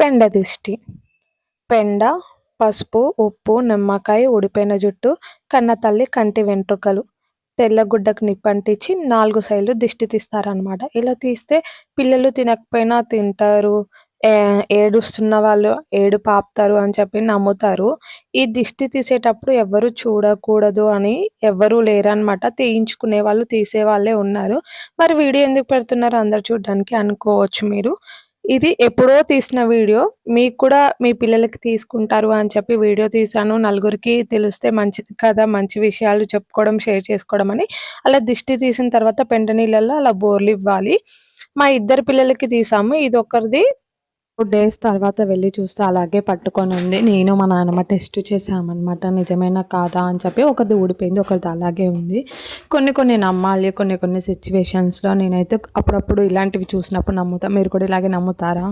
పెండ దిష్టి. పెండ, పసుపు, ఉప్పు, నిమ్మకాయ, ఊడిపోయిన జుట్టు, కన్నతల్లి కంటి వెంట్రుకలు, తెల్ల గుడ్డకు నిప్పంటించి 4 సైడ్లు దిష్టి తీస్తారనమాట. ఇలా తీస్తే పిల్లలు తినకపోయినా తింటారు. ఏడుస్తున్న వాళ్ళు ఏడుపు ఆపుతారు అని చెప్పి నమ్ముతారు. ఈ దిష్టి తీసేటప్పుడు ఎవ్వరు చూడకూడదు అని ఎవ్వరూ లేరనమాట. తీయించుకునే వాళ్ళు, తీసేవాళ్ళే ఉన్నారు. మరి వీడియో ఎందుకు పెడుతున్నారు అందరూ చూడడానికి అనుకోవచ్చు మీరు. ఇది ఎప్పుడో తీసిన వీడియో. మీకు కూడా మీ పిల్లలకి తీసుకుంటారు అని చెప్పి వీడియో తీశాను. నలుగురికి తెలిస్తే మంచిది కదా! మంచి విషయాలు చెప్పుకోవడం, షేర్ చేసుకోవడం అని. అలా దిష్టి తీసిన తర్వాత పెంట నీళ్ళల్లో అలా బోర్లివ్వాలి. మా ఇద్దరు పిల్లలకి తీసాము. ఇదొకరిది 2 డేస్ తర్వాత వెళ్లి చూస్తే అలాగే పట్టుకొనుంది. నేను మా నాన్నమ్మ టెస్ట్ చేసామనమాట. నిజమేనా కాదా అని చెప్పి. ఒకరిది ఊడిపోయింది, ఒకరిది అలాగే ఉంది. కొన్ని కొన్ని నమ్మాలి. కొన్ని కొన్ని సిట్యుయేషన్స్‌లో నేనైతే అప్పుడప్పుడు ఇలాంటివి చూసినప్పుడు నమ్ముతా. మీరు కూడా ఇలాగే నమ్ముతారా?